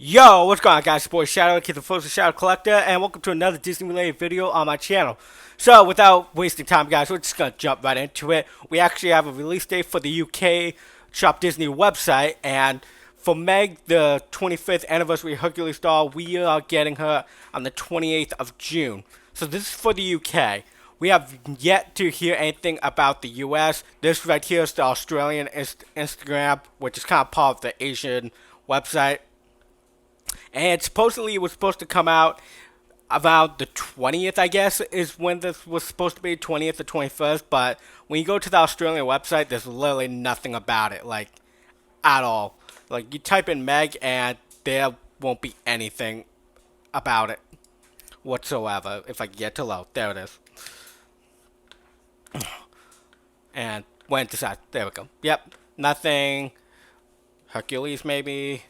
Yo, what's going on, guys? It's your boy Shadow, Kid the Frozen Shadow Collector, and welcome to another Disney-related video on my channel. So, without wasting time, guys, we're just gonna jump right into it. We actually have a release date for the UK Shop Disney website, and for Meg, the 25th anniversary Hercules doll, we are getting her on the 28th of June. So this is for the UK. We have yet to hear anything about the US. This right here is the Australian Instagram, which is kind of part of the Asian website. And supposedly it was supposed to come out around the 20th, I guess, is when this was supposed to be, 20th or 21st. But when you go to the Australian website, there's literally nothing about it, like, at all. Like, you type in Meg and there won't be anything about it whatsoever. If I can get to load, there it is. And when it decides, there we go. Yep, nothing. Hercules, maybe.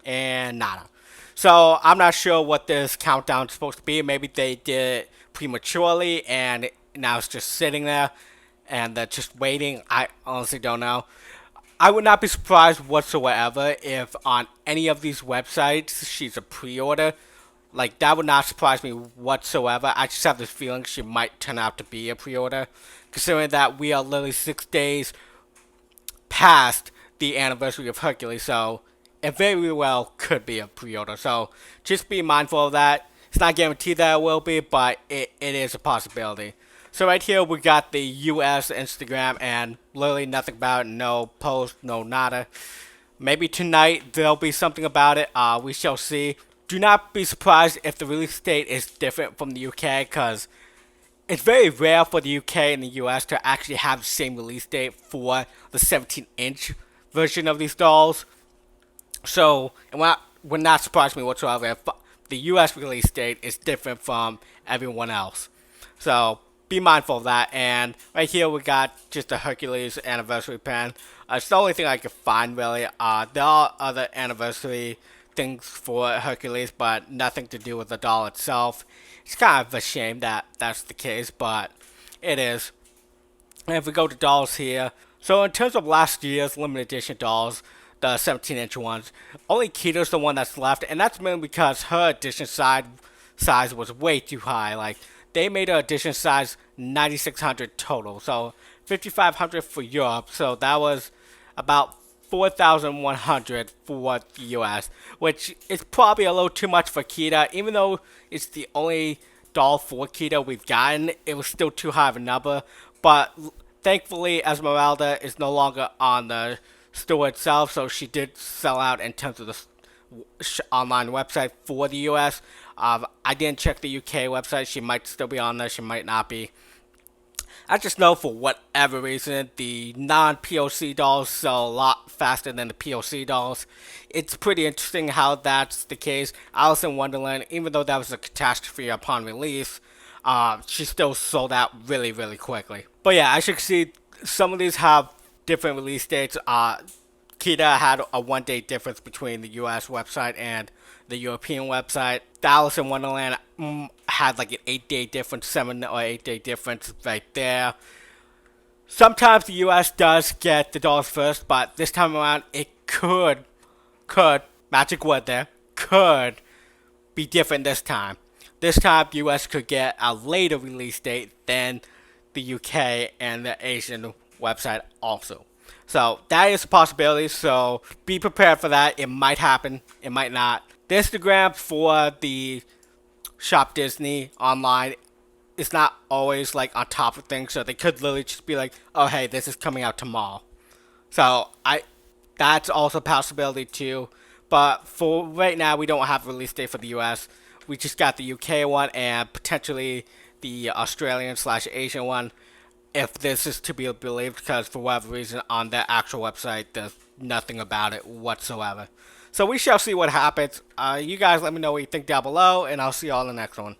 And nada. So I'm not sure what this countdown is supposed to be. Maybe they did it prematurely and now it's just sitting there and they're just waiting. I honestly don't know. I would not be surprised whatsoever if on any of these websites she's a pre-order. Like, that would not surprise me whatsoever. I just have this feeling she might turn out to be a pre-order, considering that we are literally 6 days past the anniversary of Hercules, so it very well could be a pre-order. So just be mindful of that. It's not guaranteed that it will be, but it is a possibility. So right here we got the US Instagram and literally nothing about it. No post, no nada. Maybe tonight there'll be something about it. We shall see. Do not be surprised if the release date is different from the UK, because it's very rare for the UK and the US to actually have the same release date for the 17-inch version of these dolls. So, it would not surprise me whatsoever if the US release date is different from everyone else. So, be mindful of that. And right here we got just a Hercules anniversary pen. It's the only thing I could find, really. There are other anniversary things for Hercules, but nothing to do with the doll itself. It's kind of a shame that that's the case, but it is. And if we go to dolls here, so in terms of last year's limited edition dolls, the 17-inch ones, only Kita's the one that's left, and that's mainly because her edition size was way too high. Like, they made her edition size 9,600 total, so 5,500 for Europe, so that was about 4,100 for the US, which is probably a little too much for Kita. Even though it's the only doll for Kita we've gotten, it was still too high of a number. But thankfully, Esmeralda is no longer on the store itself, so she did sell out in terms of the online website for the US. I didn't check the UK website. She might still be on there, she might not be. I just know for whatever reason, the non-POC dolls sell a lot faster than the POC dolls. It's pretty interesting how that's the case. Alice in Wonderland, even though that was a catastrophe upon release, she still sold out really, really quickly. But yeah, as you can see, some of these have different release dates. Kita had a 1 day difference between the US website and the European website. The Alice in Wonderland had like an 8 day difference, 7 or 8 day difference right there. Sometimes the US does get the dolls first, but this time around it could, magic word there, could be different this time. This time the US could get a later release date than the UK and the Asian website also. So that is a possibility, so be prepared for that. It might happen, it might not. The Instagram for the Shop Disney online is not always like on top of things, so they could literally just be like, oh hey, this is coming out tomorrow. So that's also a possibility too. But for right now, we don't have a release date for the US. We just got the UK one and potentially the Australian/Asian one, if this is to be believed, because for whatever reason on their actual website there's nothing about it whatsoever. So we shall see what happens. You guys let me know what you think down below, and I'll see you all in the next one.